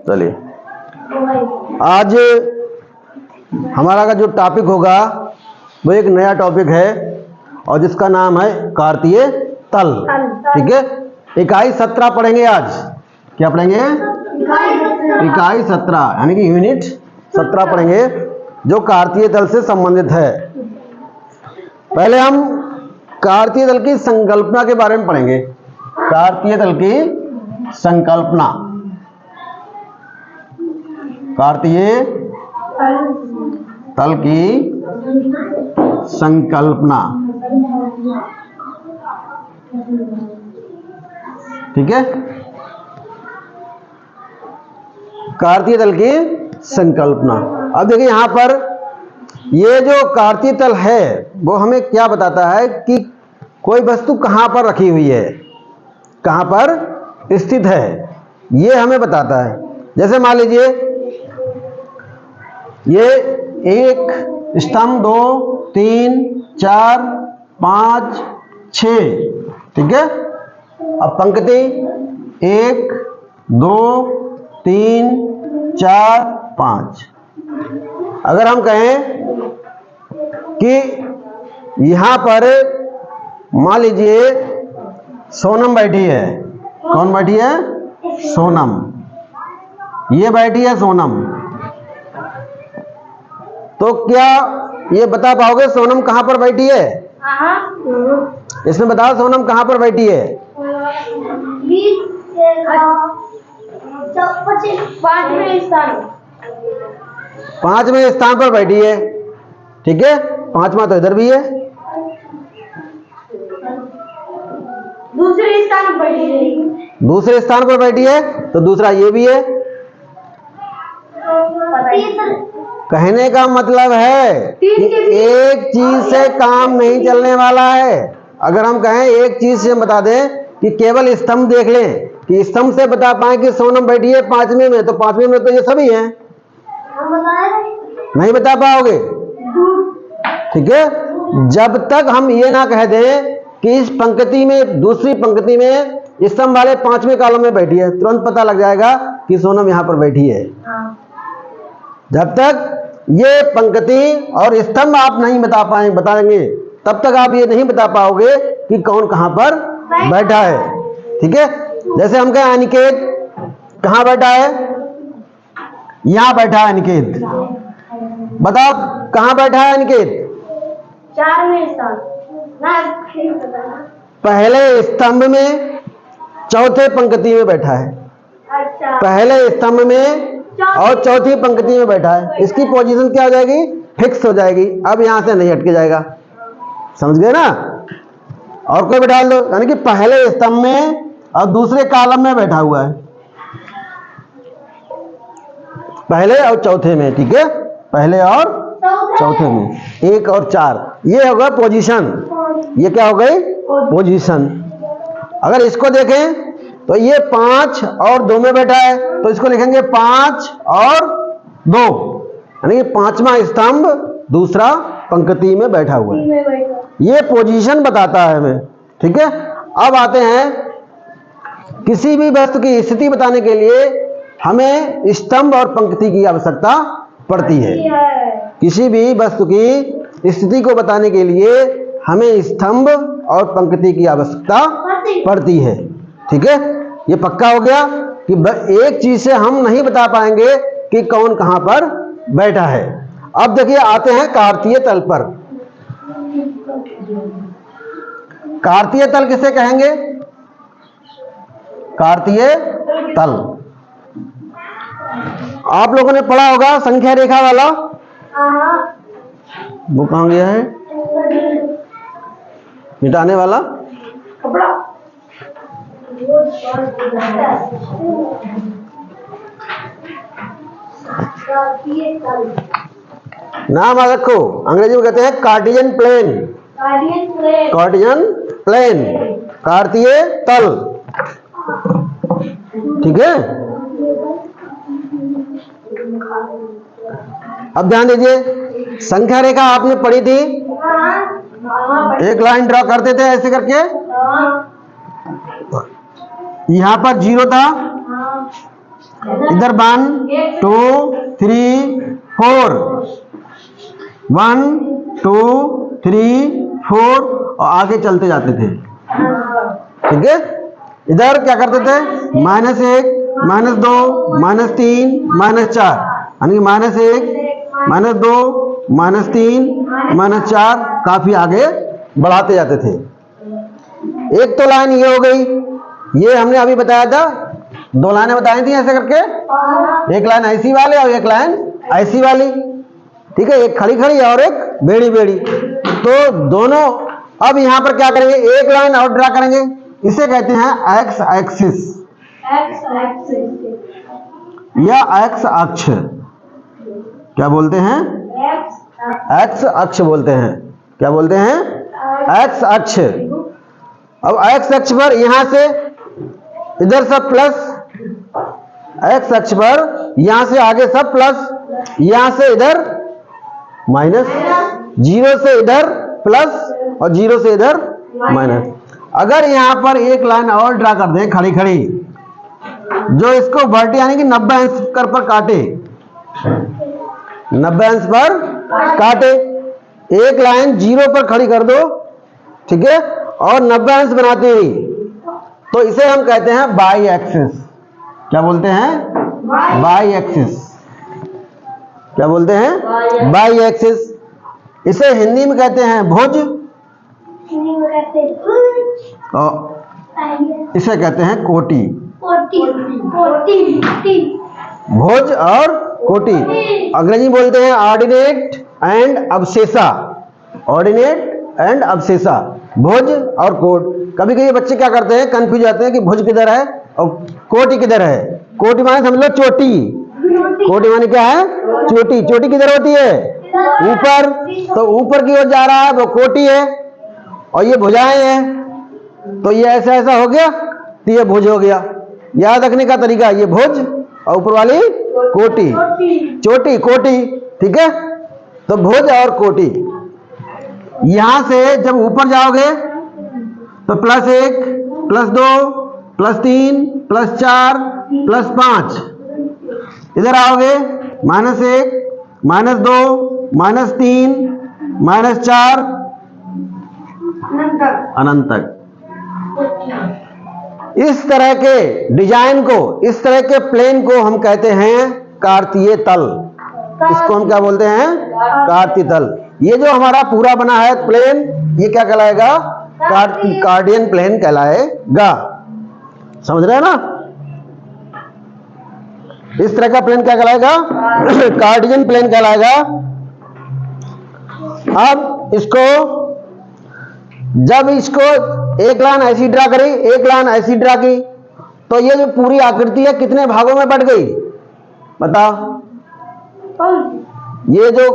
चलिए, आज हमारा का जो टॉपिक होगा वो एक नया टॉपिक है और जिसका नाम है कार्तीय तल। ठीक है, इकाई 17 पढ़ेंगे आज। क्या पढ़ेंगे? इकाई 17 यानी कि यूनिट 17 पढ़ेंगे जो कार्तीय तल से संबंधित है। पहले हम कार्तीय तल की संकल्पना के बारे में पढ़ेंगे। कार्तीय तल की संकल्पना, कार्तीय तल की संकल्पना। ठीक है, कार्तीय तल की संकल्पना। अब देखिए यहां पर ये जो कार्तीय तल है वो हमें क्या बताता है कि कोई वस्तु कहां पर रखी हुई है, कहां पर स्थित है, ये हमें बताता है। जैसे मान लीजिए ये एक स्तंभ 2 3 4 5 6, ठीक है। अब पंक्ति 1 2 3 4 5। अगर हम कहें कि यहां पर मान लीजिए सोनम बैठी है। कौन बैठी है? सोनम। ये बैठी है सोनम। तो क्या ये बता पाओगे सोनम कहां पर बैठी है? इसमें बताओ सोनम कहां पर बैठी है? 5वें स्थान पर बैठी है। ठीक है, 5वां तो इधर भी है। दूसरे स्थान पर बैठी है तो दूसरा ये भी है। कहने का मतलब है कि एक चीज से काम नहीं चलने वाला है। अगर हम कहें एक चीज से बता दें कि केवल स्तंभ देख लें कि स्तंभ से बता पाए कि सोनम बैठी है 5वें में, तो 5वें में तो ये सभी हैं, नहीं बता पाओगे। ठीक है, जब तक हम ये ना कह दें कि इस पंक्ति में, दूसरी पंक्ति में स्तंभ वाले 5वें कॉलम में बैठी है, तुरंत पता लग जाएगा कि सोनम यहां पर बैठी है। जब तक ये पंक्ति और स्तंभ आप नहीं बताएंगे तब तक आप ये नहीं बता पाओगे कि कौन कहां पर बैठा है। ठीक है, जैसे हम कहें अनिकेत कहां बैठा है? यहां बैठा है अनिकेत। बताओ कहां बैठा है अनिकेत? 4वें स्थान। पहले स्तंभ में, चौथे पंक्ति में बैठा है। अच्छा। पहले स्तंभ में और चौथी पंक्ति में बैठा है। इसकी पोजीशन क्या हो जाएगी? फिक्स हो जाएगी। अब यहां से नहीं हटके जाएगा। समझ गए ना? और कोई बैठा लो, यानी कि पहले स्तंभ में और दूसरे कॉलम में बैठा हुआ है, पहले और चौथे में। ठीक है, पहले और चौथे में, 1 और 4, ये होगा पोजीशन। ये क्या हो गई? पोजीशन। अगर इसको देखें तो ये 5 और 2 में बैठा है, तो इसको लिखेंगे 5 और 2, यानी कि 5वां स्तंभ दूसरा पंक्ति में बैठा हुआ है। ये पोजीशन बताता है हमें। ठीक है, अब आते हैं किसी भी वस्तु की स्थिति बताने के लिए हमें स्तंभ और पंक्ति की आवश्यकता पड़ती है। किसी भी वस्तु की स्थिति को बताने के लिए हमें स्तंभ और पंक्ति की आवश्यकता पड़ती है। ठीक है, ये पक्का हो गया कि एक चीज से हम नहीं बता पाएंगे कि कौन कहां पर बैठा है। अब देखिए आते हैं कार्तीय तल पर। कार्तीय तल किसे कहेंगे? कार्तीय तल आप लोगों ने पढ़ा होगा संख्या रेखा वाला। वो कहां गया है? मिटाने वाला नाम रखो। अंग्रेजी में कहते हैं कार्टियन प्लेन। कार्टियन प्लेन, कार्तीय तल। ठीक है, अब ध्यान दीजिए, संख्या रेखा आपने पढ़ी थी। एक लाइन ड्रॉ करते थे ऐसे करके, यहां पर 0 था, इधर 1 2 3 4, 1 2 3 4 और आगे चलते जाते थे। ठीक है, इधर क्या करते थे, -1 -2 -3 -4, यानी -1 -2 -3 -4 काफी आगे बढ़ाते जाते थे। एक तो लाइन ये हो गई, ये हमने अभी बताया था, 2 लाइनें बताई थी ऐसे करके, एक लाइन ऐसी वाली और एक लाइन ऐसी वाली। ठीक है, एक खड़ी खड़ी और एक बेड़ी बेड़ी। तो दोनों, अब यहां पर क्या करेंगे, एक लाइन और ड्रा करेंगे, इसे कहते हैं एक्स एक्सिस या एक्स अक्ष। क्या बोलते हैं, एक्स अक्ष बोलते हैं। क्या बोलते हैं, एक्स अक्ष। अब एक्स अक्ष पर यहां से इधर सब प्लस, एक्स अक्ष पर यहां से आगे सब प्लस, यहां से इधर माइनस, 0 से इधर प्लस और 0 से इधर माइनस। अगर यहां पर एक लाइन और ड्रा कर दें खड़ी खड़ी, जो इसको वर्टी यानी कि 90 अंश पर काटे, 90 अंश पर काटे, एक लाइन 0 पर खड़ी कर दो, ठीक है, और 90 अंश बनाती हुई, तो इसे हम कहते हैं बाई एक्सिस। क्या बोलते हैं, बाई एक्सिस। क्या बोलते हैं, बाई एक्सिस। इसे हिंदी में कहते हैं भुज, और इसे कहते हैं कोटि। भुज और कोटि। अंग्रेजी बोलते हैं ऑर्डिनेट एंड अब्सेसा, ऑर्डिनेट एंड अब्सेसा, भुज और कोट। कभी कभी बच्चे क्या करते हैं, कंफ्यूज जाते हैं कि भुज किधर है और कोटि किधर है। कोटि माने समझ लो चोटी, कोटि माने क्या है, चोटी। चोटी किधर होती है, ऊपर, तो ऊपर की ओर जा रहा है वो कोटि है, और ये भुजाएं हैं, तो ये ऐसा ऐसा हो गया, तो ये भुज हो गया। याद रखने का तरीका, ये भुज और ऊपर वाली कोटि, चोटी कोटि। ठीक है, तो भुज और कोटि। यहां से जब ऊपर जाओगे तो +1 +2 +3 +4 +5, इधर आओगे -1 -2 -3 -4 अनंत तक। इस तरह के डिजाइन को, इस तरह के प्लेन को हम कहते हैं कार्तीय तल। इसको हम क्या बोलते हैं, कार्तीय तल। ये जो हमारा पूरा बना है प्लेन, ये क्या कहलाएगा, कार्डियन प्लेन कहलाएगा। समझ रहे हैं ना, इस तरह का प्लेन क्या कहलाएगा, कार्डियन प्लेन कहलाएगा। अब इसको, जब इसको एक लाइन ऐसी ड्रा करी, एक लाइन ऐसी ड्रा की, तो ये जो पूरी आकृति है कितने भागों में बट गई, बताओ। ये जो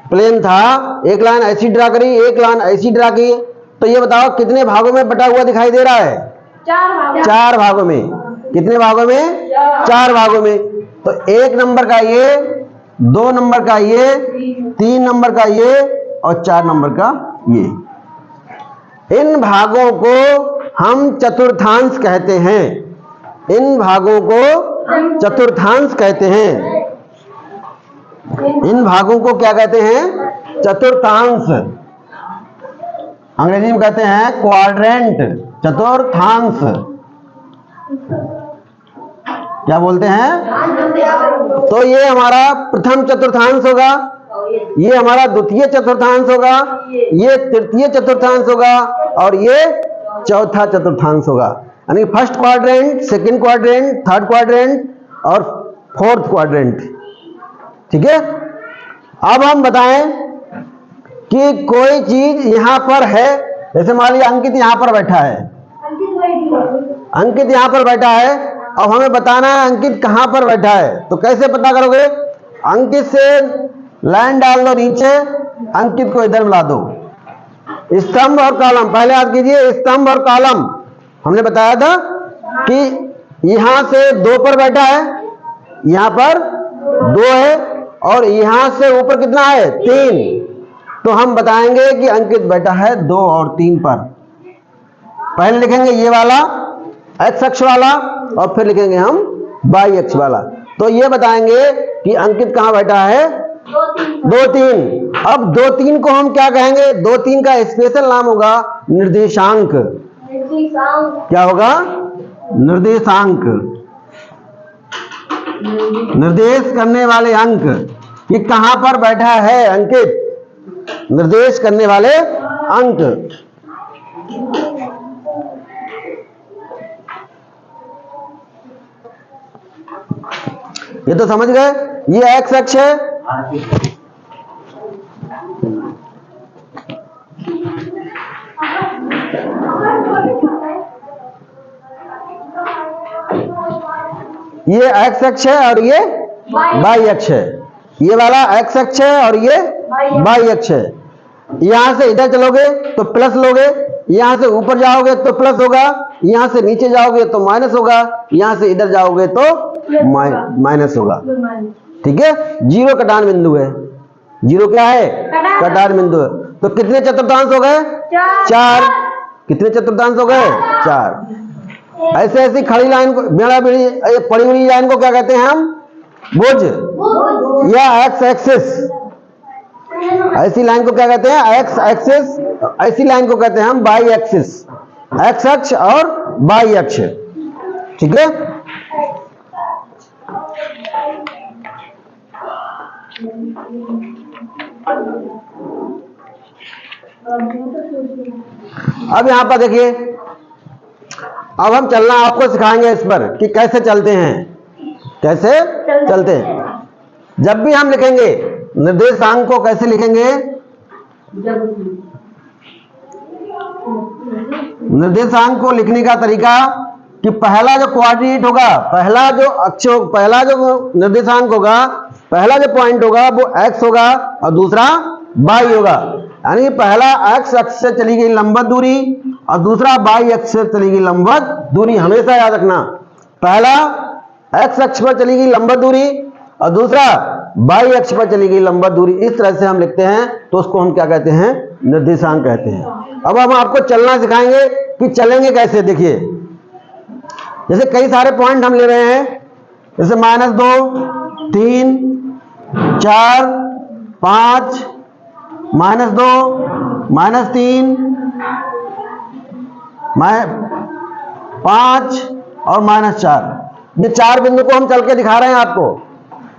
प्लेन था, एक लाइन ऐसी ड्रा करी, एक लाइन ऐसी ड्रा की, तो ये बताओ कितने भागों में बटा हुआ दिखाई दे रहा है, 4 भागों में। कितने भागों में, 4 भागों में। तो 1 नंबर का ये, 2 नंबर का ये, 3 नंबर का ये और 4 नंबर का ये। इन भागों को हम चतुर्थांश कहते हैं। इन भागों को चतुर्थांश कहते हैं। इन भागों को क्या कहते हैं, चतुर्थांश। अंग्रेजी में कहते हैं क्वाड्रेंट, चतुर्थांश। क्या बोलते हैं, तो ये हमारा प्रथम चतुर्थांश होगा, ये हमारा द्वितीय चतुर्थांश होगा, ये तृतीय चतुर्थांश होगा, और ये चौथा चतुर्थांश होगा। यानी first quadrant, second quadrant, third quadrant और फोर्थ क्वाड्रेंट। ठीक है, अब हम बताएं कि कोई चीज यहां पर है, जैसे मान लीजिए अंकित यहां पर बैठा है, अंकित यहां पर बैठा है। अब हमें बताना है अंकित कहां पर बैठा है, तो कैसे पता करोगे, अंकित से लाइन डाल दो नीचे, अंकित को इधर मिला दो। स्तंभ और कॉलम, पहले याद कीजिए, स्तंभ और कॉलम हमने बताया था कि यहां से 2 पर बैठा है, यहां पर 2 है, और यहां से ऊपर कितना है, 3। तो हम बताएंगे कि अंकित बैठा है 2 और 3 पर। पहले लिखेंगे ये वाला एक्स अक्ष वाला, और फिर लिखेंगे हम बाई अक्ष वाला। तो ये बताएंगे कि अंकित कहाँ बैठा है, 2 3। अब 2 3 को हम क्या कहेंगे, 2 3 का स्पेशल नाम होगा निर्देशांक। क्या होगा, निर्देशांक, निर्देश करने वाले अंक, कि कहां पर बैठा है अंकित, निर्देश करने वाले अंक। ये तो समझ गए, ये एक्स अक्ष है, ये एक्स अक्ष है और ये वाई अक्ष है। ये वाला एक्स अक्ष है और ये वाई अक्ष है। यहां से इधर चलोगे तो प्लस लोगे, यहां से ऊपर जाओगे तो प्लस होगा, यहां से नीचे जाओगे तो माइनस होगा, यहां से इधर जाओगे तो माइनस होगा। ठीक है, जीरो कटान बिंदु है। जीरो क्या है, कटान बिंदु है। तो कितने चतुर्थांश हो गए, 4। कितने चतुर्थांश हो गए, 4। ऐसे ऐसी खड़ी लाइन को, बेड़ा बेड़ी पड़ी हुई लाइन को क्या कहते हैं हम, भुज या एक्स एक्सिस। ऐसी लाइन को क्या कहते हैं, एक्स एक्सिस। ऐसी लाइन को कहते हैं हम बाई एक्सिस, एक्स अक्ष और बाई अक्ष। ठीक है, अब यहां पर देखिए, अब हम चलना आपको सिखाएंगे इस पर कि कैसे चलते हैं, कैसे चलते हैं। जब भी हम लिखेंगे निर्देशांक को कैसे लिखेंगे, निर्देशांक को लिखने का तरीका कि पहला जो कोऑर्डिनेट होगा, पहला जो अक्ष, पहला जो निर्देशांक होगा, पहला जो पॉइंट होगा वो x होगा और दूसरा y होगा। यानी पहला x अक्ष से चली गई लंबवत दूरी और दूसरा y अक्ष से चली गई लंबवत दूरी। हमेशा याद रखना, पहला x अक्ष पर चली गई लंबवत दूरी और दूसरा y अक्ष पर चली गई लंबवत दूरी। इस तरह से हम लिखते हैं तो उसको हम क्या कहते हैं, निर्देशांक कहते हैं। अब हम आपको चलना सिखाएंगे कि चलेंगे कैसे। देखिए, जैसे कई सारे पॉइंट हम ले रहे हैं, जैसे -2 3 4 5, -2 -3 5 और -4। ये 4 बिंदु को हम चल के दिखा रहे हैं आपको।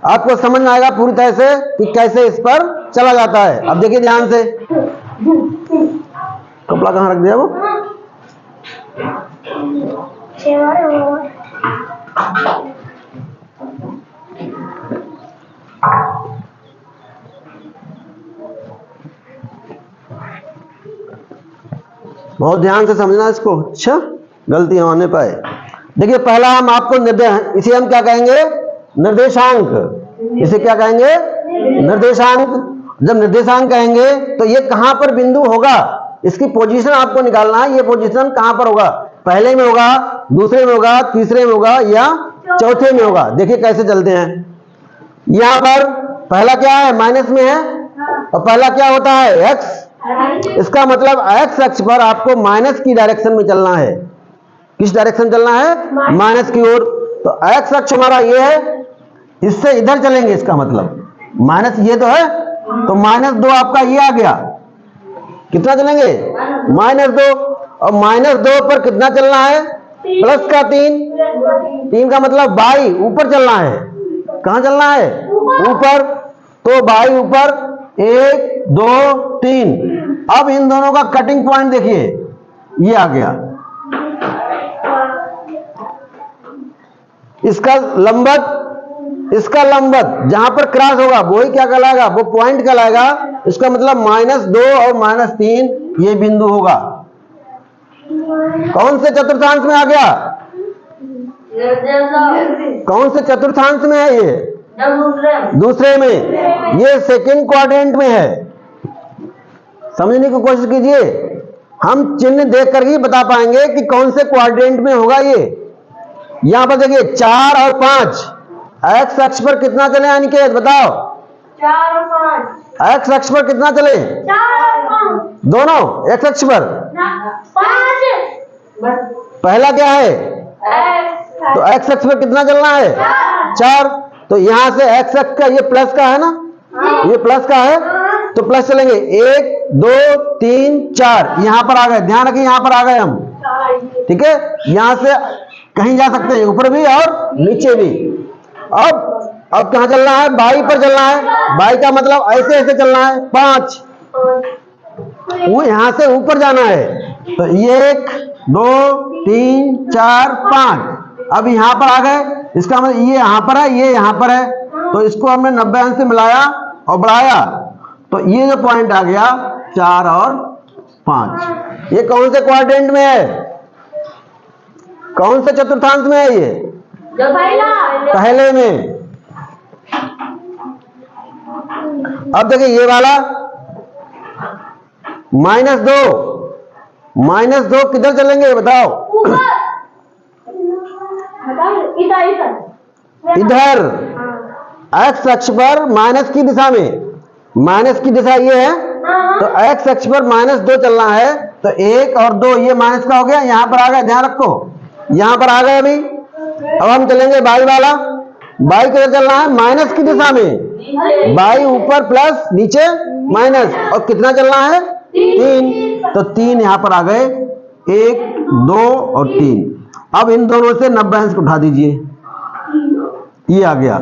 आपको समझ में आएगा पूरी तरह से कि कैसे इस पर चला जाता है। अब देखिए ध्यान से, कपड़ा कहाँ रख दिया वो, बहुत ध्यान से समझना इसको, अच्छा गलती होने पाए। देखिए पहला हम आपको इसे हम क्या कहेंगे, निर्देशांक। इसे क्या कहेंगे, निर्देशांक। जब निर्देशांक कहेंगे तो ये कहां पर बिंदु होगा, इसकी पोजीशन आपको निकालना है। ये पोजीशन कहां पर होगा, पहले में होगा, दूसरे में होगा, तीसरे में होगा या चौथे में होगा। देखिए कैसे चलते हैं। यहां पर पहला क्या है, माइनस में है और पहला क्या होता है, एक्स। इसका मतलब एक्स अक्ष पर आपको माइनस की डायरेक्शन में चलना है। किस डायरेक्शन चलना है, माइनस की ओर। तो एक्स अक्ष हमारा ये है, इससे इधर चलेंगे। इसका मतलब माइनस ये तो है, तो -2 आपका ये आ गया। कितना चलेंगे, -2। और -2 पर कितना चलना है, प्लस का 3। 3 का मतलब बाई ऊपर चलना है। कहां चलना है, ऊपर। तो बाई ऊपर 1 2 3। अब इन दोनों का कटिंग पॉइंट देखिए, ये आ गया। इसका लंबवत जहां पर क्रॉस होगा वो ही क्या कहलाएगा, वो पॉइंट कहलाएगा। इसका मतलब -2 और -3 ये बिंदु होगा। कौन से चतुर्थांश में आ गया, कौन से चतुर्थांश में है ये, दूसरे में। ये सेकंड क्वाड्रेंट में है। समझने की कोशिश कीजिए, हम चिन्ह देखकर ही बता पाएंगे कि कौन से क्वाड्रेंट में होगा ये। यहां पर देखिए 4 और 5, एक्स अक्ष पर कितना चले अनिकेत, बताओ। 4 और 5, एक्स अक्ष पर कितना चले, 4 और 5 दोनों एक्स अक्ष पर। 5। पहला क्या है, एक्स तो एक्स अक्ष पर कितना चलना है? 4। तो यहां से एक्स अक्ष का ये प्लस का है ना, ये प्लस का है तो प्लस चलेंगे 1 2 3 4 यहां पर आ गए। ध्यान रखिए यहां पर आ गए हम, ठीक है। यहां से कहीं जा सकते हैं, ऊपर भी और नीचे भी। अब कहां चलना है? बाई पर चलना है। बाई का मतलब ऐसे ऐसे चलना है 5, वो यहां से ऊपर जाना है। तो 1 2 3 4 5। अब यहां पर आ गए, इसका मतलब ये यहां पर है, ये यहां पर है, तो इसको हमने 90 अंश से मिलाया और बढ़ाया, तो ये जो पॉइंट आ गया 4 और 5। ये कौन से क्वाड्रेंट में है? कौन से चतुर्थांश में है ये? जो पहले में। अब देखिए ये वाला -2 किधर चलेंगे बताओ? इधर एक्स अक्ष पर माइनस की दिशा में, माइनस की दिशा ये है, तो एक्स अक्ष पर -2 चलना है। तो 1 और 2 ये माइनस का हो गया, यहां पर आ गया, ध्यान रखो यहां पर आ गए। अभी अब हम चलेंगे बाई वाला। बाई किधर चलना है? माइनस की दिशा में। बाई ऊपर प्लस, नीचे माइनस, और कितना चलना है? 3। तो 3 यहां पर आ गए, 1 2 और 3। अब इन दोनों से 90 अंश उठा दीजिए, ये आ गया,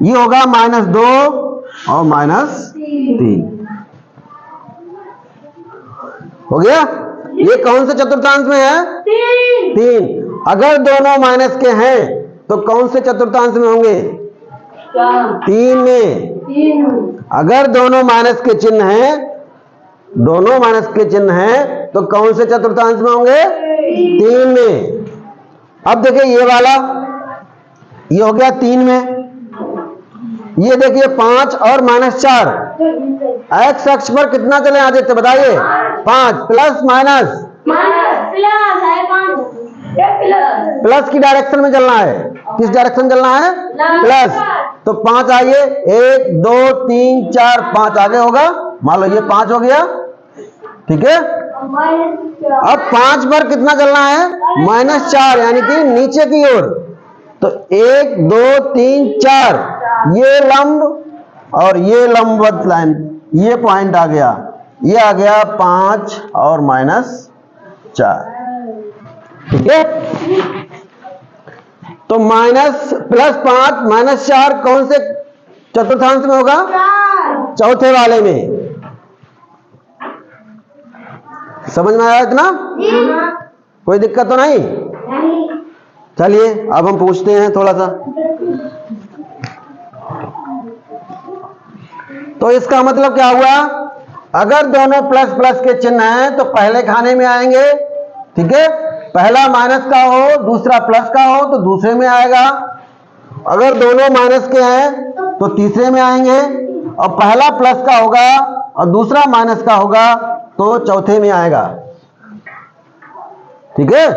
ये होगा -2 और -3 हो गया। ये कौन से चतुर्थांश में है? 3। अगर दोनों माइनस के हैं तो कौन से चतुर्थांश में होंगे? 3 में। अगर दोनों माइनस के चिन्ह हैं, दोनों माइनस के चिन्ह हैं तो कौन से चतुर्थांश में होंगे? 3 में। अब देखिए ये वाला, ये हो गया 3 में। ये देखिए 5 और -4, एक्स अक्ष पर कितना चले आदित्य बताइए? 5 प्लस माइनस, प्लस की डायरेक्शन में चलना है। किस डायरेक्शन चलना है? प्लस। तो 5 आइए, 1 2 3 4 5 आगे होगा, मान लो ये 5 हो गया, ठीक है। अब 5 पर कितना चलना है? -4, यानी कि नीचे की ओर। तो 1 2 3 4 ये लंब और ये लंबवत लाइन, ये पॉइंट आ गया, ये आ गया 5 और -4, ठीक है। तो +5 -4 कौन से चतुर्थांश में होगा? चौथे वाले में। समझ में आया इतना? कोई दिक्कत तो नहीं? चलिए अब हम पूछते हैं थोड़ा सा। तो इसका मतलब क्या हुआ? अगर दोनों प्लस प्लस के चिन्ह हैं तो पहले खाने में आएंगे, ठीक है। पहला माइनस का हो, दूसरा प्लस का हो तो दूसरे में आएगा। अगर दोनों माइनस के हैं तो तीसरे में आएंगे, और पहला प्लस का होगा और दूसरा माइनस का होगा तो चौथे में आएगा, ठीक है।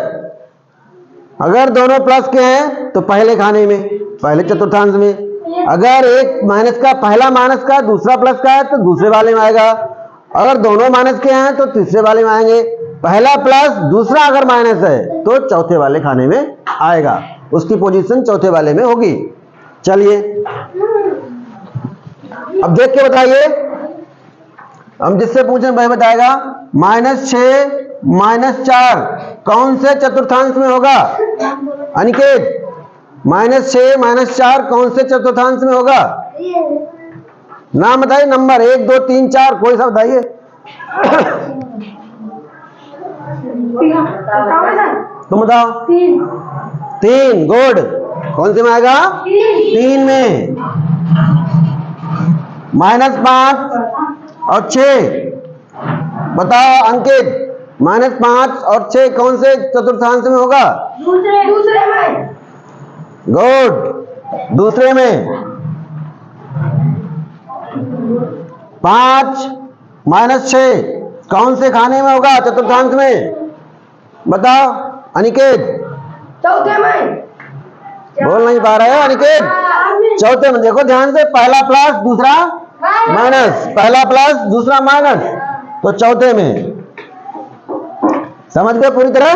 अगर दोनों प्लस के हैं तो पहले खाने में, पहले चतुर्थांश में। अगर एक माइनस का, पहला माइनस का दूसरा प्लस का है तो दूसरे वाले में आएगा। अगर दोनों माइनस के हैं तो तीसरे वाले में आएंगे। पहला प्लस दूसरा अगर माइनस है तो चौथे वाले खाने में आएगा, उसकी पोजीशन चौथे वाले में होगी। चलिए अब देख के बताइए, हम जिससे पूछें वह बताएगा। -6 -4 कौन से चतुर्थांश में होगा? अनिकेत, -6 -4 कौन से चतुर्थांश में होगा? नाम बताइए, नंबर 1 2 3 4 कोई सा बताइए। तुम बताओ। 3 गुड। कौन से में आएगा? 3 में। -5 और 6 बताओ अंकित, -5 और 6 कौन से चतुर्थांश में होगा? दूसरे में। गुड, दूसरे में। 5 -6 कौन से खाने में होगा? चतुर्थांश में बताओ अनिकेत। चौथे में। बोल नहीं पा रहे हो अनिकेत? चौथे में। देखो ध्यान से, पहला प्लस दूसरा माइनस, पहला प्लस दूसरा माइनस, तो चौथे में। समझ गए पूरी तरह?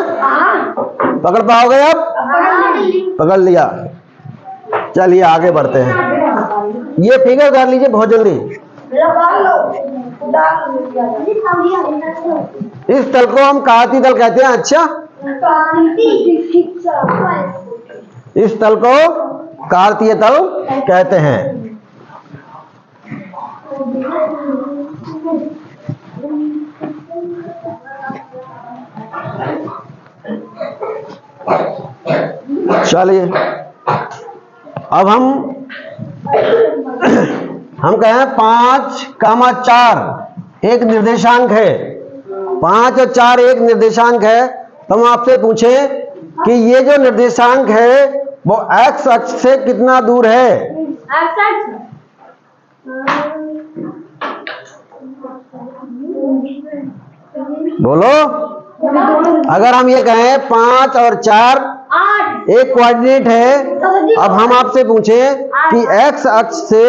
पकड़ पाओगे अब? पकड़ लिया। चलिए आगे बढ़ते हैं। ये फिगर कर लीजिए बहुत जल्दी। इस तल को हम काती तल कहते हैं। अच्छा, इस तल को कार्तीय तल कहते हैं। चलिए अब हम कहें 5,4 एक निर्देशांक है। 5 और 4 एक निर्देशांक है। तो हम आपसे पूछें कि ये जो निर्देशांक है वो x अक्ष से कितना दूर है? बोलो। अगर हम ये कहें 5 और 4 एक कोऑर्डिनेट है, अब हम आपसे पूछें कि x अक्ष से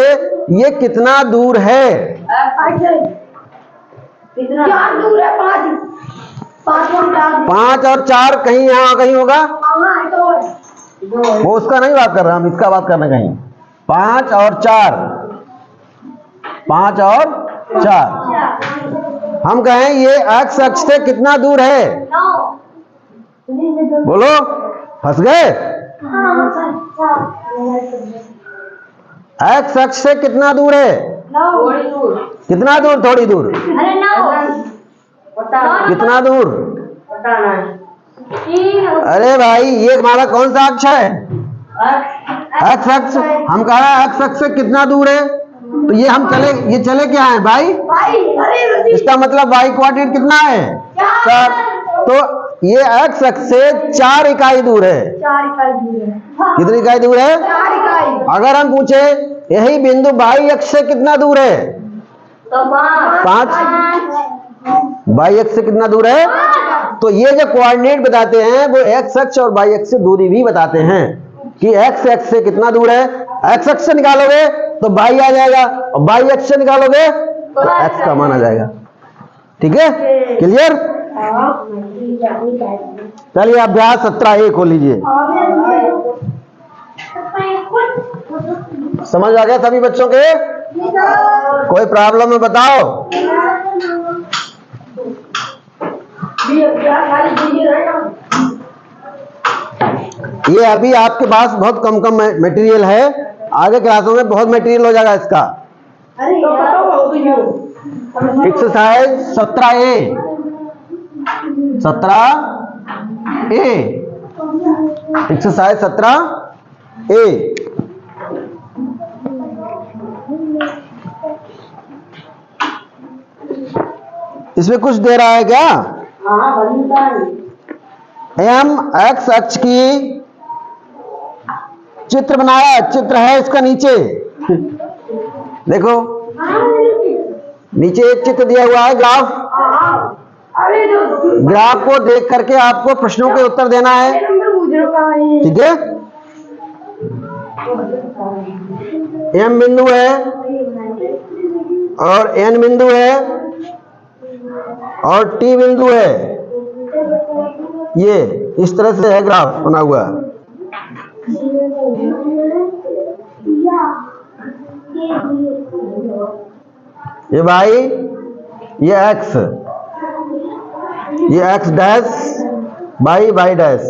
ये कितना दूर है? कितना दूर है? 5 और 4 कहीं यहाँ कहीं होगा। वो उसका नहीं बात कर रहा, हम इसका बात करना। कहीं 5 और 4, 5 और 4 हम कहें ये x अक्ष से कितना दूर है? बोलो, फंस गए? x अक्ष से कितना दूर है? थोड़ी दूर। कितना दूर? थोड़ी दूर। अरे कितना दूर? पता नहीं। अरे भाई, ये हमारा कौन सा अक्ष है? x अक्ष। हम कह रहे हैं x अक्ष से कितना दूर है, तो ये हम ये चले क्या है भाई? इसका मतलब y कोऑर्डिनेट कितना है? 4। तो ये x अक्ष से 4 इकाई दूर है। 4 इकाई दूर है। कितनी इकाई दूर है? 4 इकाई। अगर हम पूछे यही बिंदु y अक्ष से कितना दूर है, तो 5। 5 y अक्ष से कितना दूर है? तो ये जो कोऑर्डिनेट बताते हैं वो x अक्ष और y अक्ष से दूरी भी बताते हैं कि x अक्ष से कितना दूर है। x अक्ष से निकालोगे तो y आ जाएगा और y अक्ष से निकालोगे तो x का मान आ जाएगा। ठीक है, क्लियर? चलिए अभ्यास 17A खोल लीजिए। समझ आ गया सभी बच्चों के? कोई प्रॉब्लम है बताओ। ये अभी आपके पास बहुत कम मटेरियल है, आगे क्लासों में बहुत मटेरियल हो जाएगा इसका। Exercise 17A 17A exercise 17A। इसमें कुछ दे रहा है क्या? एम एक्स अक्ष की चित्र बनाया, चित्र है इसका नीचे। देखो नीचे एक चित्र दिया हुआ है, ग्राफ। ग्राफ को देख करके आपको प्रश्नों के उत्तर देना है। ठीक है, एम बिंदु है और एन बिंदु है और टी बिंदु है। ये इस तरह से है ग्राफ बना हुआ। ये भाई, ये एक्स, ये x dash by y dash.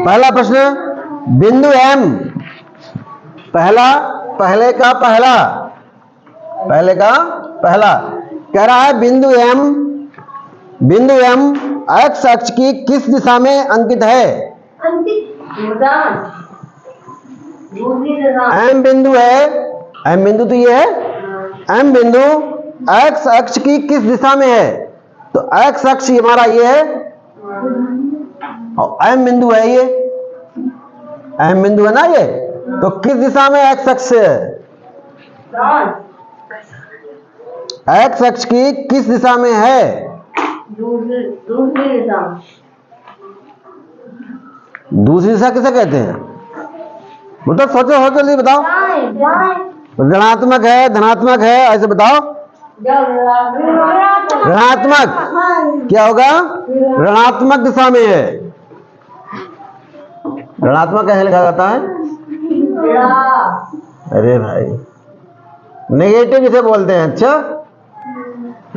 पहला प्रश्न, बिंदु एम, पहले का पहला कह रहा है बिंदु एम एक्स अक्ष की किस दिशा में अंकित है? एम बिंदु है, एम बिंदु तो ये है, एम बिंदु एक्स अक्ष की किस दिशा में है? तो एक्स अक्ष हमारा ये है और एम बिंदु है ये, एम बिंदु है ना ये, तो किस दिशा में एक्स अक्ष है? एक्स अक्ष की किस दिशा में है? दूसरी दूसरी दिशा में। दूसरी दिशा किसे कहते हैं? मतलब सोचो हो जल्दी बताओ। दाएं दाएं। ऋणात्मक है, धनात्मक है, ऐसे बताओ। ऋणात्मक क्या होगा? ऋणात्मक दिशा में है। ऋणात्मक कैसे लिखा जाता है? अरे भाई, नेगेटिव इसे बोलते हैं। अच्छा,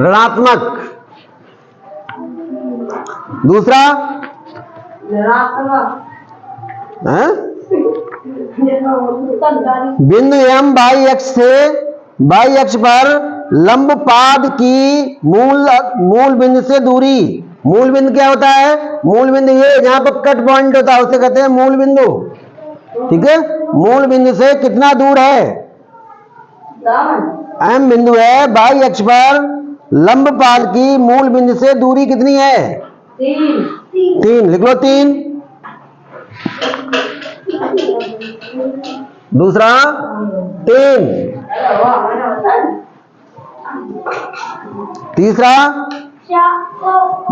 ऋणात्मक। दूसरा है? बिंदु एम बाई अक्ष से बाई अक्ष पर लंब पाद की मूल बिंदु से दूरी। मूल बिंदु क्या होता है? मूल बिंदु ये जहां पर कट पॉइंट होता है उसे कहते हैं मूल बिंदु। ठीक है, मूल बिंदु से कितना दूर है? एम बिंदु है, बाई अक्ष पर लंब पाद की मूल बिंदु से दूरी कितनी है? 3। लिख लो 3। दूसरा 3। तीसरा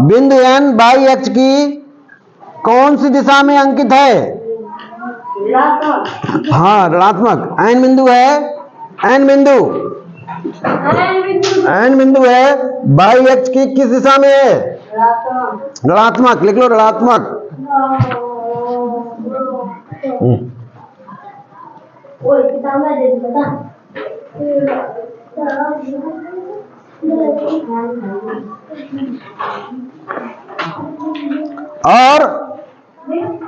बिंदु एन बाई अक्ष की कौन सी दिशा में अंकित है? हाँ, ऋणात्मक। एन बिंदु है, एन बिंदु है, बाई अक्ष की किस दिशा में है? ऋणात्मक। लिख लो ऋणात्मक। और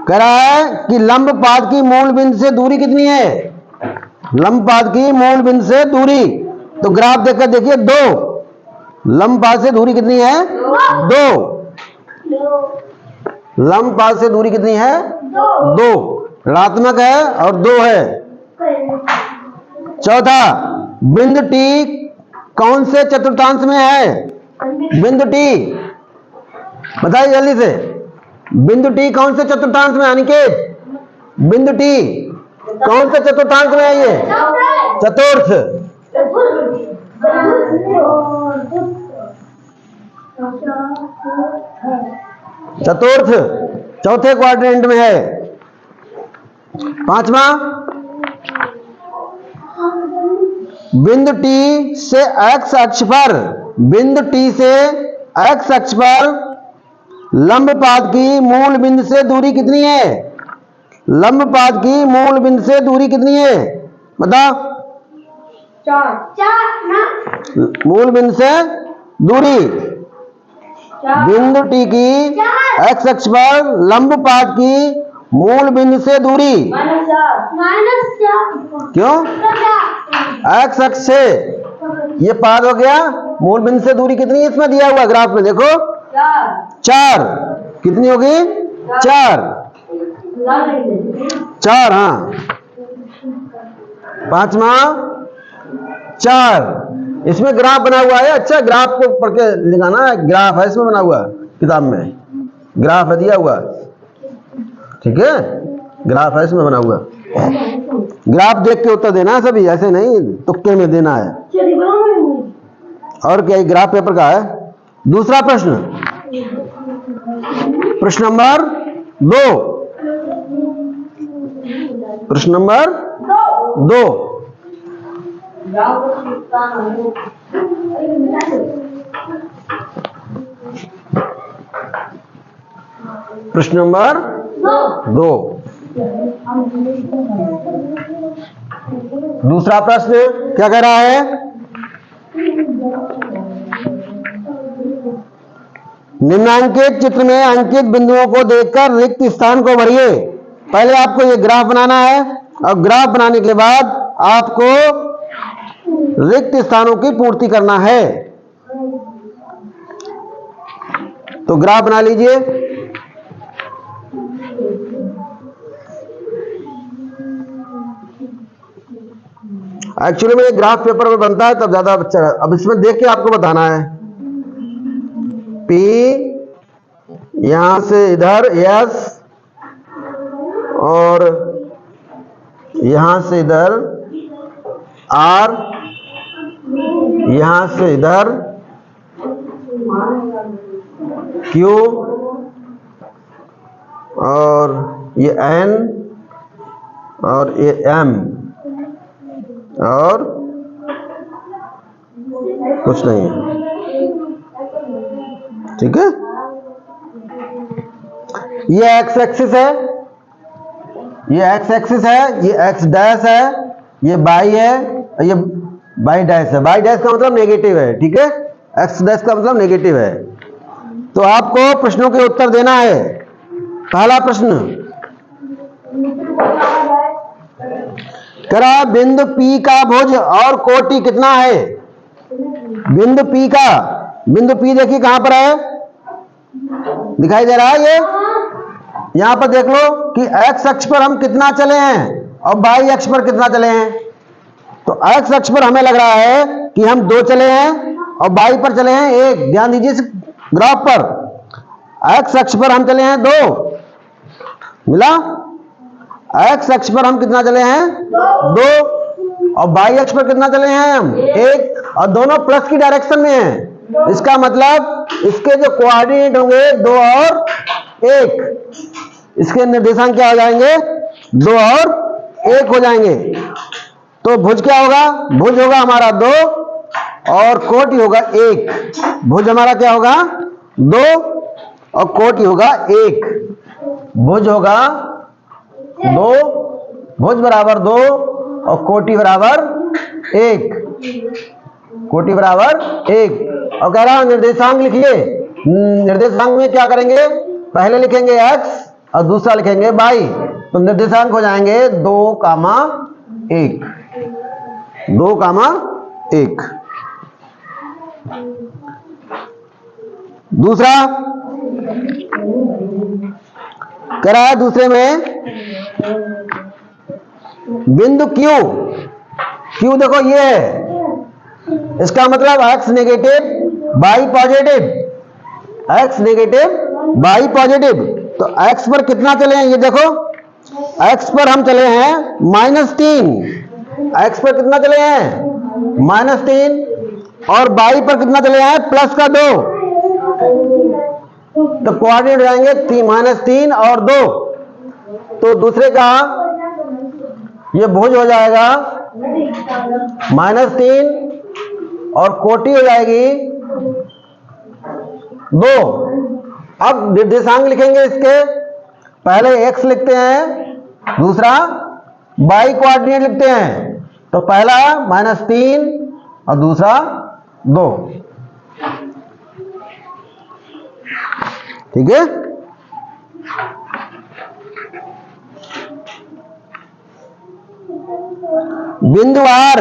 कह रहा है कि लंब पाद की मूल बिंदु से दूरी कितनी है? लंब पाद की मूल बिंदु से दूरी, तो ग्राफ देखकर देखिए 2। लंब पाद से दूरी कितनी है? 2। लंब पाद से दूरी कितनी है? 2। ऋणात्मक है और 2 है। चौथा, बिंदु टी कौन से चतुर्थांश में है? बिंदु टी बताइए जल्दी से। बिंदु टी कौन से चतुर्थांश में? अनिकेत, बिंदु टी कौन से चतुर्थांश में है? ये चतुर्थ। चतुर्थ, चौथे क्वाड्रेंट में है। पांचवा, बिंदु टी से एक्स अक्ष पर, बिंदु टी से एक्स अक्ष पर लंब पाद की मूल बिंदु से दूरी कितनी है? लंब पाद की मूल बिंदु से दूरी कितनी है? बताओ। 4। मूल बिंदु से दूरी, बिंदु टी की एक्स अक्ष पर लंब पाद की मूल बिंदु से दूरी क्यों? एक्स अक्ष से ये पाद हो गया, मूल बिंदु से दूरी कितनी है? इसमें दिया हुआ ग्राफ में देखो 4। कितनी होगी? 4। हाँ। पांचवा 4। इसमें ग्राफ बना हुआ है। अच्छा, ग्राफ को पढ़ के लिखाना है। ग्राफ है इसमें बना हुआ, किताब में ग्राफ है दिया हुआ। ठीक है, ग्राफ है इसमें बना हुआ। ग्राफ देख के उत्तर देना है सभी, ऐसे नहीं तुक्के में देना है। और क्या ग्राफ पेपर का है। दूसरा प्रश्न, प्रश्न नंबर 2। प्रश्न नंबर 2। प्रश्न नंबर 2। दूसरा प्रश्न क्या कह रहा है? निम्नांकित चित्र में अंकित बिंदुओं को देखकर रिक्त स्थान को भरिए। पहले आपको ये ग्राफ बनाना है और ग्राफ बनाने के बाद आपको रिक्त स्थानों की पूर्ति करना है। तो ग्राफ बना लीजिए। एक्चुअली में ग्राफ पेपर में बनता है तब ज्यादा अच्छा है। अब इसमें देख के आपको बताना है। P यहां से इधर S और यहां से इधर R यहां से इधर Q और ये N और ये M और कुछ नहीं है, ठीक है। ये एक्स एक्सिस है, ये एक्स एक्सिस है, ये एक्स डैश है, ये बाई है, ये बाई डैश है। बाई डैश का मतलब नेगेटिव है, ठीक है। एक्स डैश का मतलब नेगेटिव है। तो आपको प्रश्नों के उत्तर देना है। पहला प्रश्न करा, बिंदु P का भुज और कोटि कितना है? बिंदु P का, बिंदु P देखिए कहां पर है, दिखाई दे रहा है ये। यहां पर देख लो कि x अक्ष पर हम कितना चले हैं और y अक्ष पर कितना चले हैं। तो x अक्ष पर हमें लग रहा है कि हम 2 चले हैं और y पर चले हैं 1। ध्यान दीजिए इस ग्राफ पर, x अक्ष पर हम चले हैं 2, मिला। x अक्ष पर हम कितना चले हैं 2 और y अक्ष पर कितना चले हैं हम 1, और दोनों प्लस की डायरेक्शन में हैं। इसका मतलब इसके जो कोऑर्डिनेट होंगे 2 और 1, इसके निर्देशांक क्या हो जाएंगे 2 और 1 हो जाएंगे। तो भुज क्या होगा, भुज होगा हमारा 2 और कोटि होगा 1। भुज हमारा क्या होगा 2 और कोटि होगा 1। भुज होगा 2, भुज बराबर 2 और कोटि बराबर 1, कोटि बराबर 1। और कह रहा हूं निर्देशांक लिखिए। निर्देशांक में क्या करेंगे, पहले लिखेंगे x और दूसरा लिखेंगे y। तो निर्देशांक हो जाएंगे 2, 1, 2, 1। दूसरा कह रहा है, दूसरे में बिंदु Q देखो ये है, इसका मतलब x negative y positive, x negative y positive. तो x पर कितना चले हैं, ये देखो x पर हम चले हैं -3, x पर कितना चले हैं -3, और y पर कितना चले हैं +2। तो कोऑर्डिनेट जाएंगे -3 और 2। तो दूसरे का ये भुज हो जाएगा -3 और कोटि हो जाएगी 2। अब निर्देशांक लिखेंगे इसके, पहले x लिखते हैं, दूसरा y कोऑर्डिनेट लिखते हैं। तो पहला -3 और दूसरा 2, ठीक है। बिंदु R,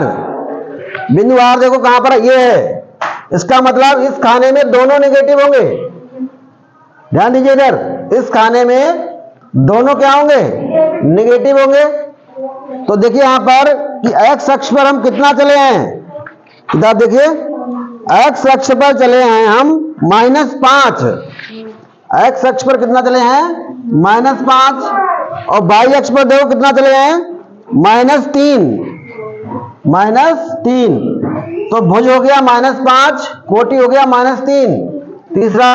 बिंदु R देखो कहां पर ये है, इसका मतलब इस खाने में दोनों नेगेटिव होंगे। ध्यान दीजिए इधर, इस खाने में दोनों क्या होंगे नेगेटिव होंगे। तो देखिए यहां पर कि x अक्ष पर हम कितना चले हैं, किताब देखिए, x अक्ष पर चले हैं हम -5, x अक्ष पर कितना चले हैं -5, और y अक्ष पर देखो कितना चले हैं -3। तो भुज हो गया -5, कोटि हो गया -3। तीसरा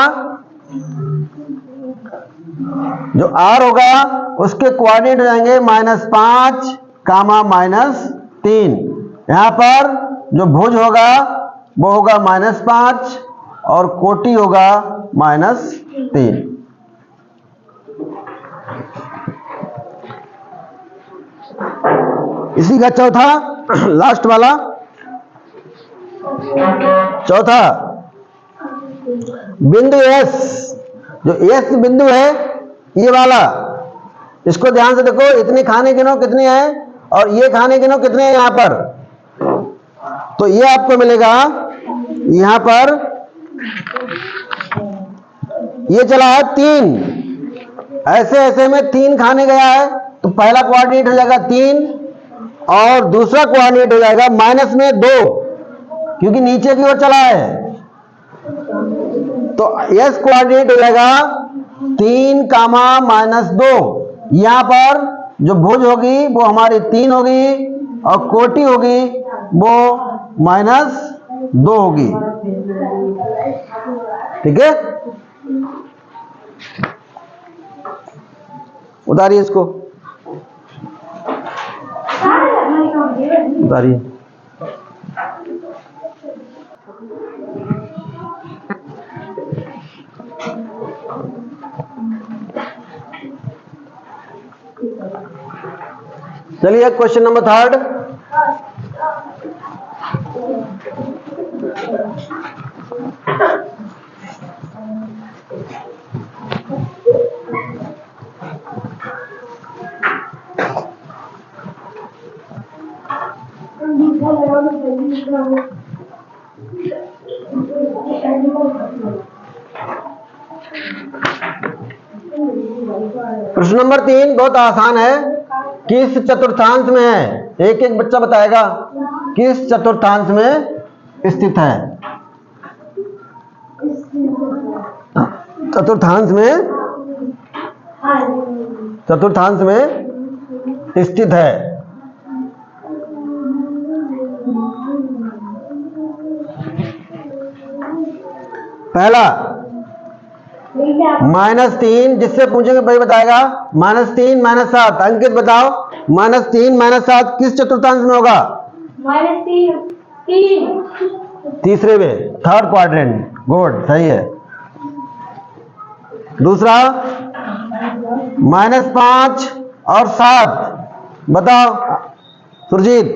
जो r होगा उसके कोऑर्डिनेट हो जाएंगे -5, -3। यहां पर जो भुज होगा वो होगा -5 और कोटि होगा -3। इसी का चौथा लास्ट वाला, चौथा बिंदु S, जो S बिंदु है ये वाला, इसको ध्यान से देखो, इतने खाने गिनो कितने हैं और ये खाने गिनो कितने हैं यहां पर। तो ये आपको मिलेगा यहां पर, ये चला है 3, ऐसे ऐसे में 3 खाने गया है। तो पहला कोऑर्डिनेट हो जाएगा 3 और दूसरा कोऑर्डिनेट हो जाएगा -2, क्योंकि नीचे की ओर चला है। तो S कोऑर्डिनेट हो जाएगा 3, -2। यहां पर जो भुज होगी वो हमारी 3 होगी और कोटि होगी वो 2 होगी। ठीक है, उतारिए इसको, उतारिए। चलिए क्वेश्चन नंबर 3। प्रश्न नंबर 3 बहुत आसान है। किस चतुर्थांश में है? एक एक बच्चा बताएगा किस चतुर्थांश में स्थित है। चतुर्थांश में स्थित है। पहला -3, जिससे पूछेंगे भाई बताएगा। -3 -7, अंकित बताओ -3 -7 किस चतुर्थांश में होगा? -3 तीसरे में, थर्ड क्वाड्रेंट। गुड, सही है। दूसरा -5 और 7, बताओ सुरजीत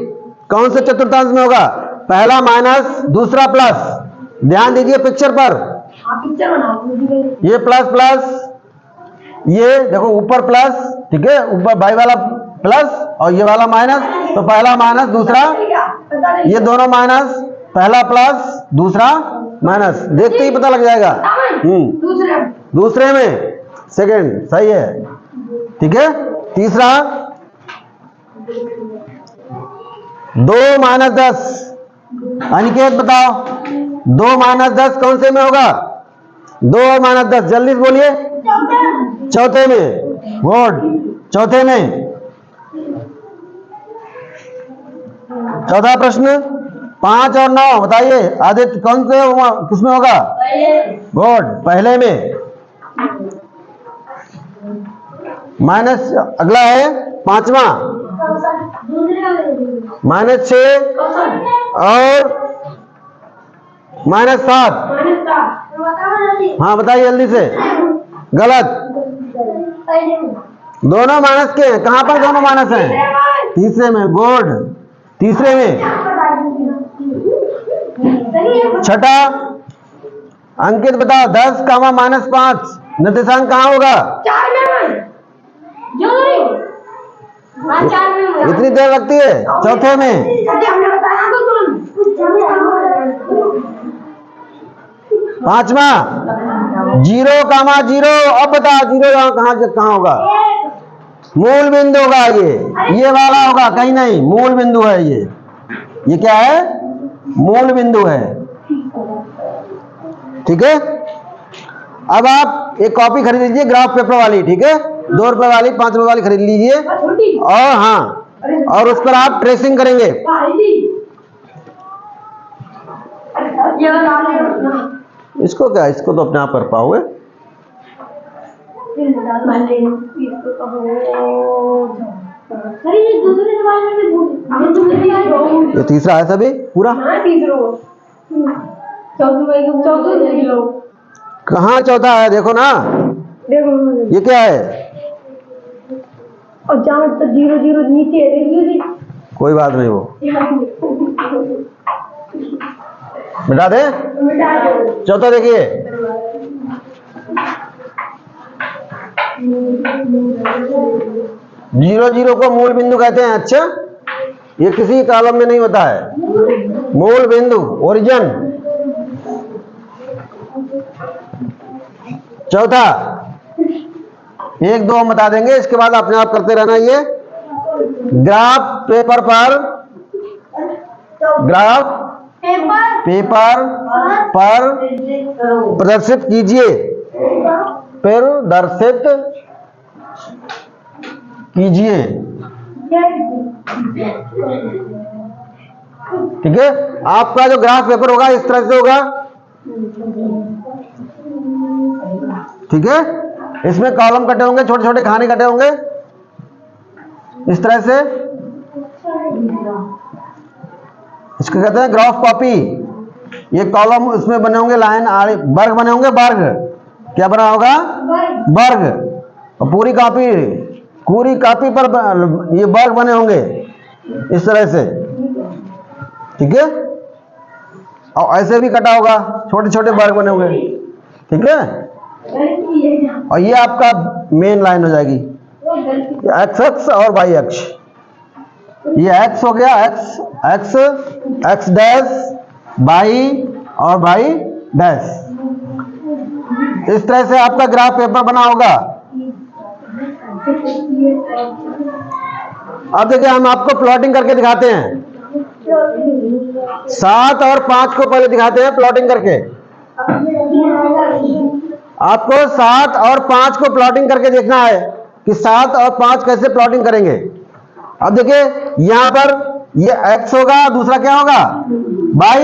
कौन से चतुर्थांश में होगा? पहला माइनस, दूसरा प्लस। ध्यान दीजिए पिक्चर पर, ये प्लस प्लस, ये देखो ऊपर प्लस, ठीक है, ऊपर बाई वाला प्लस और ये वाला माइनस। तो पहला माइनस, दूसरा, ये दोनों माइनस, पहला प्लस दूसरा माइनस, देखते ही पता लग जाएगा। दूसरे में, सेकंड, सही है। ठीक है, तीसरा 2 - 10, अनिकेत बताओ 2 - 10 कौन से में होगा? 2 और -10, जल्दी बोलिए। चौथे में। गुड, चौथे में। चौथा प्रश्न 5 और 9 बताइए, आदित्य कौन से किसमें होगा? गुड, पहले में। माइनस, अगला है 5वां -6 और -7। हाँ बताइए जल्दी से। गलत, दोनों माइनस के हैं। कहां पर दोनों माइनस हैं? तीसरे में। गुड, तीसरे में। छठा, अंकित बताओ 10, -5 निर्देशांक कहाँ होगा? इतनी देर लगती है? चौथे में। 5वां 0, 0। अब बताओ 0 कहाँ होगा? मूल बिंदु होगा। ये वाला होगा, कहीं नहीं, मूल बिंदु है ये क्या है? मूल बिंदु है। ठीक है, अब आप एक कॉपी खरीद लीजिए ग्राफ पेपर वाली, ठीक है, 2 रुपए वाली, 5 रुपए वाली खरीद लीजिए। और हाँ, और उस पर आप ट्रेसिंग करेंगे। इसको क्या, इसको तो अपने आप कर पाओगे। ये तीसरा है सभी पूरा। कहाँ चौथा है? देखो ना, ये क्या है? और जहाँ तो 0 0 नीचे है, कोई बात नहीं, वो मिटा दे। चौथा देखिए, 0 0 को मूल बिंदु कहते हैं। अच्छा, ये किसी कॉलम में नहीं होता है। मूल बिंदु, ओरिजिन। चौथा 1 2 हम बता देंगे, इसके बाद अपने आप करते रहना। ये ग्राफ पेपर पर प्रदर्शित कीजिए। प्रदर्शित कीजिए। ठीक है। आपका जो ग्राफ पेपर होगा इस तरह से होगा, ठीक है। इसमें कॉलम कटे होंगे, छोटे छोटे खाने कटे होंगे इस तरह से। इसको कहते हैं ग्राफ कॉपी। ये कॉलम उसमें बने होंगे, लाइन वर्ग बने होंगे, वर्ग क्या बना होगा, वर्ग। और पूरी कॉपी पर ये वर्ग बने होंगे इस तरह से, ठीक है। और ऐसे भी कटा होगा, छोटे छोटे वर्ग बने होंगे, ठीक है। और ये आपका मेन लाइन हो जाएगी, एक्स अक्ष और वाई अक्ष। ये एक्स हो गया, एक्स डैश, वाई और वाई डैश। इस तरह से आपका ग्राफ पेपर बना होगा। अब देखिए हम आपको प्लॉटिंग करके दिखाते हैं। 7 और 5 को पहले दिखाते हैं प्लॉटिंग करके। आपको 7 और 5 को प्लॉटिंग करके देखना है कि 7 और 5 कैसे प्लॉटिंग करेंगे। अब देखिए यहां पर ये x होगा, दूसरा क्या होगा, y।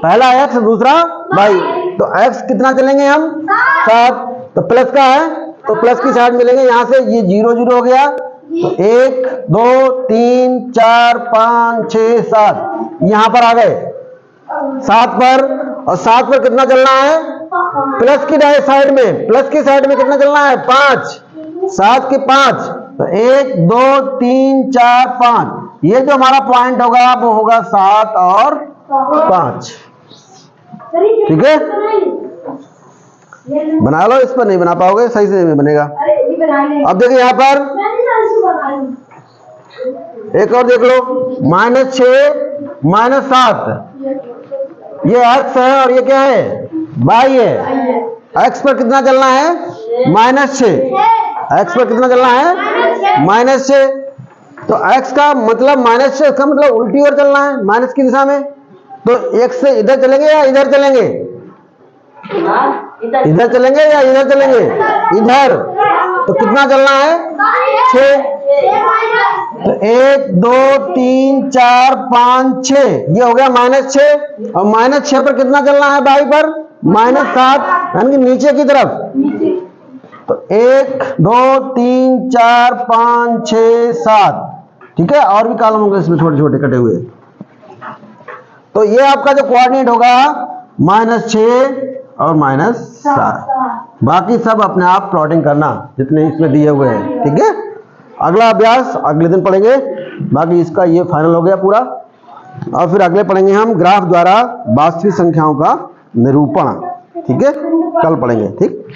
पहला x, दूसरा y। तो x कितना चलेंगे हम, 7। तो प्लस का है तो प्लस की साइड मिलेंगे, यहां से ये 0 0 हो गया। तो 1 2 3 4 5 6 7 यहां पर आ गए 7 पर। और 7 पर कितना चलना है, प्लस की साइड में, प्लस की साइड में कितना चलना है, 5। 7 के 5, तो 1 2 3 4 5। ये जो हमारा पॉइंट होगा वो होगा 7 और 5, ठीक है। बना लो, इस पर नहीं बना पाओगे, सही से नहीं बनेगा। अब देखिए यहां पर एक और देख लो, -6 -7, ये x है और ये क्या है, y है। x पर कितना चलना है, -6। x पर कितना चलना है, -6। तो x का मतलब -6 का मतलब उल्टी ओर चलना है, माइनस की दिशा में। तो x से इधर चलेंगे या इधर चलेंगे, इधर चलेंगे या इधर चलेंगे, इधर। तो कितना चलना है, 6। तो 1 2 3 4 5 6, ये हो गया -6। और -6 पर कितना चलना है, y पर -7, यानी कि नीचे की तरफ। तो 1 2 3 4 5 6 7, ठीक है। और भी कॉलम होंगे इसमें छोटे छोटे कटे हुए। तो ये आपका जो कोऑर्डिनेट होगा -6 और -7। बाकी सब अपने आप प्लॉटिंग करना जितने इसमें दिए हुए हैं, ठीक है। अगला अभ्यास अगले दिन पढ़ेंगे। बाकी इसका ये फाइनल हो गया पूरा। और फिर अगले पढ़ेंगे हम ग्राफ द्वारा वास्तविक संख्याओं का निरूपण, ठीक है। कल पढ़ेंगे, ठीक।